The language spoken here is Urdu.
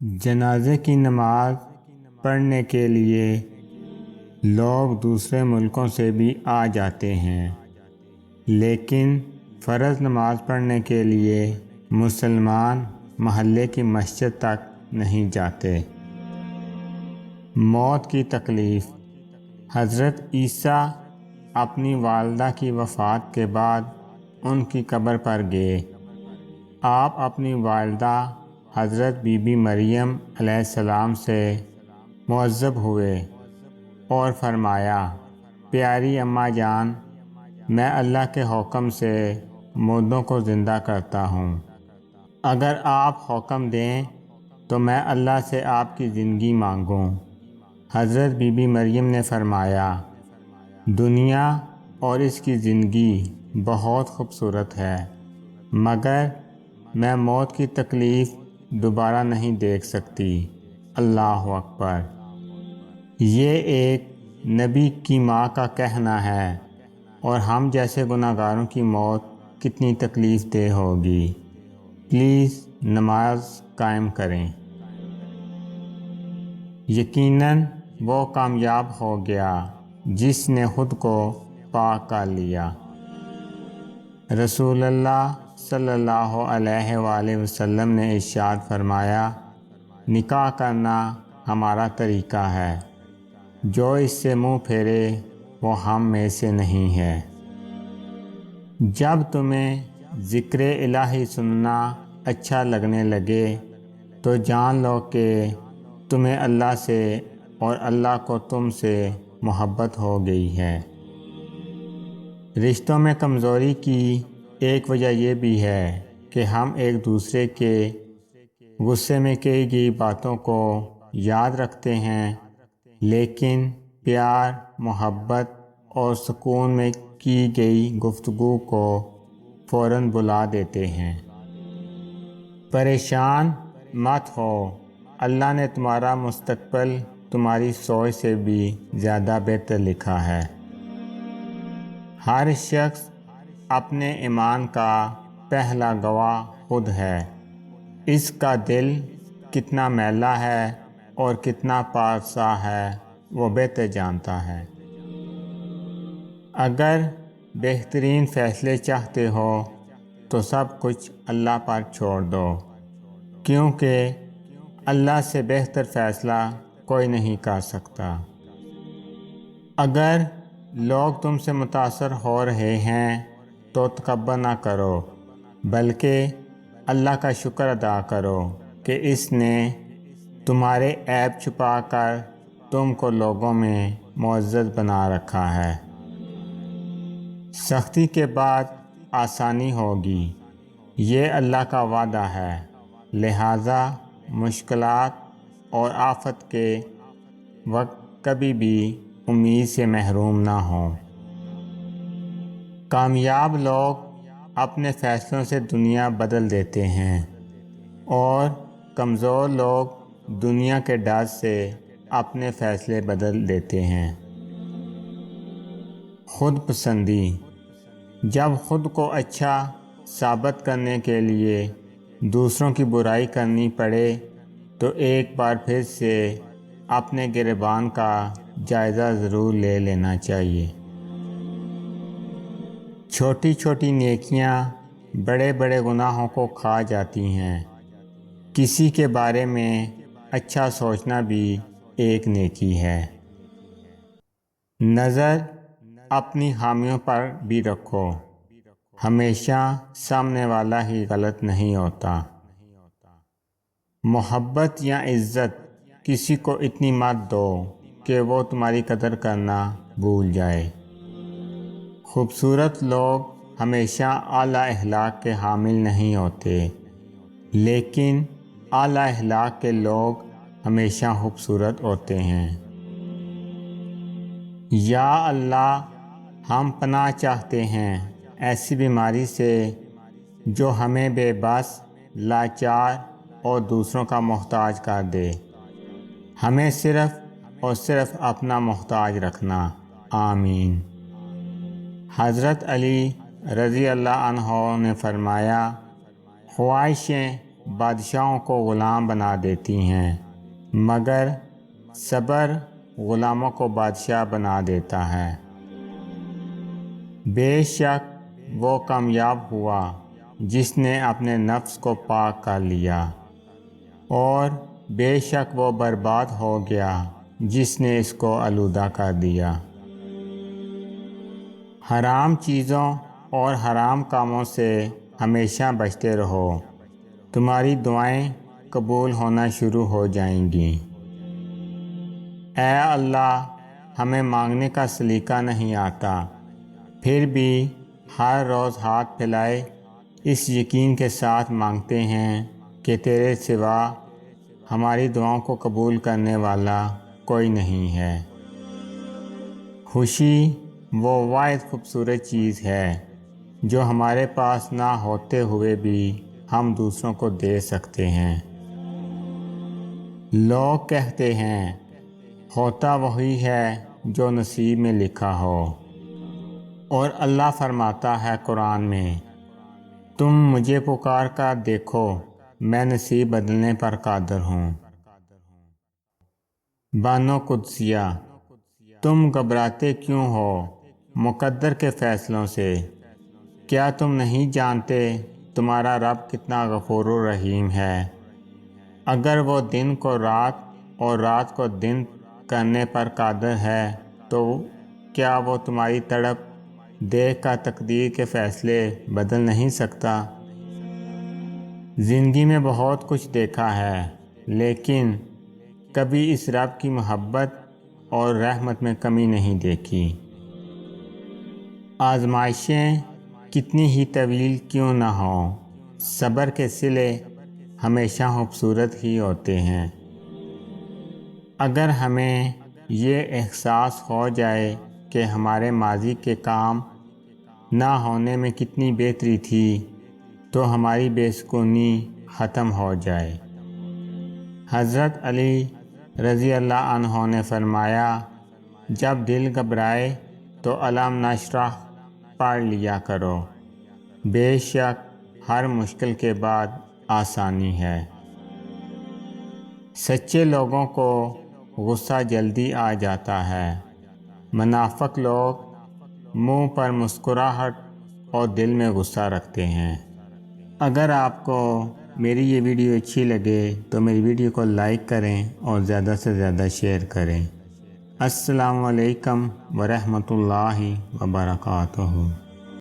جنازے کی نماز پڑھنے کے لیے لوگ دوسرے ملکوں سے بھی آ جاتے ہیں، لیکن فرض نماز پڑھنے کے لیے مسلمان محلے کی مسجد تک نہیں جاتے۔ موت کی تکلیف۔ حضرت عیسیٰ اپنی والدہ کی وفات کے بعد ان کی قبر پر گئے۔ آپ اپنی والدہ حضرت بی بی مریم علیہ السلام سے معذب ہوئے اور فرمایا، پیاری اماں جان، میں اللہ کے حکم سے مردوں کو زندہ کرتا ہوں۔ اگر آپ حکم دیں تو میں اللہ سے آپ کی زندگی مانگوں۔ حضرت بی بی مریم نے فرمایا، دنیا اور اس کی زندگی بہت خوبصورت ہے، مگر میں موت کی تکلیف دوبارہ نہیں دیکھ سکتی۔ اللہ اکبر۔ یہ ایک نبی کی ماں کا کہنا ہے، اور ہم جیسے گناہ گاروں کی موت کتنی تکلیف دہ ہوگی۔ پلیز نماز قائم کریں۔ یقیناً وہ کامیاب ہو گیا جس نے خود کو پاک کر لیا۔ رسول اللہ صلی اللہ علیہ وآلہ وسلم نے ارشاد فرمایا، نکاح کرنا ہمارا طریقہ ہے، جو اس سے منہ پھیرے وہ ہم میں سے نہیں ہے۔ جب تمہیں ذکر الہی سننا اچھا لگنے لگے تو جان لو کہ تمہیں اللہ سے اور اللہ کو تم سے محبت ہو گئی ہے۔ رشتوں میں کمزوری کی ایک وجہ یہ بھی ہے کہ ہم ایک دوسرے کے غصے میں کہی گئی باتوں کو یاد رکھتے ہیں، لیکن پیار، محبت اور سکون میں کی گئی گفتگو کو فوراً بھلا دیتے ہیں۔ پریشان مت ہو، اللہ نے تمہارا مستقبل تمہاری سوچ سے بھی زیادہ بہتر لکھا ہے۔ ہر شخص اپنے ایمان کا پہلا گواہ خود ہے۔ اس کا دل کتنا میلا ہے اور کتنا پاکیزہ ہے وہ بہتر جانتا ہے۔ اگر بہترین فیصلے چاہتے ہو تو سب کچھ اللہ پر چھوڑ دو، کیونکہ اللہ سے بہتر فیصلہ کوئی نہیں کر سکتا۔ اگر لوگ تم سے متاثر ہو رہے ہیں تو تکبر نہ کرو، بلکہ اللہ کا شکر ادا کرو کہ اس نے تمہارے عیب چھپا کر تم کو لوگوں میں معزز بنا رکھا ہے۔ سختی کے بعد آسانی ہوگی، یہ اللہ کا وعدہ ہے، لہٰذا مشکلات اور آفت کے وقت کبھی بھی امید سے محروم نہ ہوں۔ کامیاب لوگ اپنے فیصلوں سے دنیا بدل دیتے ہیں، اور کمزور لوگ دنیا کے ڈر سے اپنے فیصلے بدل دیتے ہیں۔ خود پسندی۔ جب خود کو اچھا ثابت کرنے کے لیے دوسروں کی برائی کرنی پڑے تو ایک بار پھر سے اپنے گریبان کا جائزہ ضرور لے لینا چاہیے۔ چھوٹی چھوٹی نیکیاں بڑے بڑے گناہوں کو کھا جاتی ہیں۔ کسی کے بارے میں اچھا سوچنا بھی ایک نیکی ہے۔ نظر اپنی خامیوں پر بھی رکھو، ہمیشہ سامنے والا ہی غلط نہیں ہوتا۔ محبت یا عزت کسی کو اتنی مت دو کہ وہ تمہاری قدر کرنا بھول جائے۔ خوبصورت لوگ ہمیشہ اعلیٰ اخلاق کے حامل نہیں ہوتے، لیکن اعلیٰ اخلاق کے لوگ ہمیشہ خوبصورت ہوتے ہیں۔ یا اللہ، ہم پناہ چاہتے ہیں ایسی بیماری سے جو ہمیں بے بس، لاچار اور دوسروں کا محتاج کر دے۔ ہمیں صرف اور صرف اپنا محتاج رکھنا۔ آمین۔ حضرت علی رضی اللہ عنہ نے فرمایا، خواہشیں بادشاہوں کو غلام بنا دیتی ہیں، مگر صبر غلاموں کو بادشاہ بنا دیتا ہے۔ بے شک وہ کامیاب ہوا جس نے اپنے نفس کو پاک کر لیا، اور بے شک وہ برباد ہو گیا جس نے اس کو آلودہ کر دیا۔ حرام چیزوں اور حرام کاموں سے ہمیشہ بچتے رہو، تمہاری دعائیں قبول ہونا شروع ہو جائیں گی۔ اے اللہ، ہمیں مانگنے کا سلیقہ نہیں آتا، پھر بھی ہر روز ہاتھ پھیلائے اس یقین کے ساتھ مانگتے ہیں کہ تیرے سوا ہماری دعاؤں کو قبول کرنے والا کوئی نہیں ہے۔ خوشی وہ واحد خوبصورت چیز ہے جو ہمارے پاس نہ ہوتے ہوئے بھی ہم دوسروں کو دے سکتے ہیں۔ لوگ کہتے ہیں ہوتا وہی ہے جو نصیب میں لکھا ہو، اور اللہ فرماتا ہے قرآن میں، تم مجھے پکار کر دیکھو، میں نصیب بدلنے پر قادر ہوں۔ بانو قدسیہ، تم گھبراتے کیوں ہو مقدر کے فیصلوں سے؟ کیا تم نہیں جانتے تمہارا رب کتنا غفور و رحیم ہے؟ اگر وہ دن کو رات اور رات کو دن کرنے پر قادر ہے تو کیا وہ تمہاری تڑپ دیکھ کر تقدیر کے فیصلے بدل نہیں سکتا؟ زندگی میں بہت کچھ دیکھا ہے، لیکن کبھی اس رب کی محبت اور رحمت میں کمی نہیں دیکھی۔ آزمائشیں کتنی ہی طویل کیوں نہ ہوں، صبر کے صلے ہمیشہ خوبصورت ہی ہوتے ہیں۔ اگر ہمیں یہ احساس ہو جائے کہ ہمارے ماضی کے کام نہ ہونے میں کتنی بہتری تھی تو ہماری بے سکونی ختم ہو جائے۔ حضرت علی رضی اللہ عنہ نے فرمایا، جب دل گھبرائے تو الم نشرح پڑھ لیا کرو، بے شک ہر مشکل کے بعد آسانی ہے۔ سچے لوگوں کو غصہ جلدی آ جاتا ہے، منافق لوگ منہ پر مسکراہٹ اور دل میں غصہ رکھتے ہیں۔ اگر آپ کو میری یہ ویڈیو اچھی لگے تو میری ویڈیو کو لائک کریں اور زیادہ سے زیادہ شیئر کریں۔ السلام علیکم ورحمۃ اللہ وبرکاتہ۔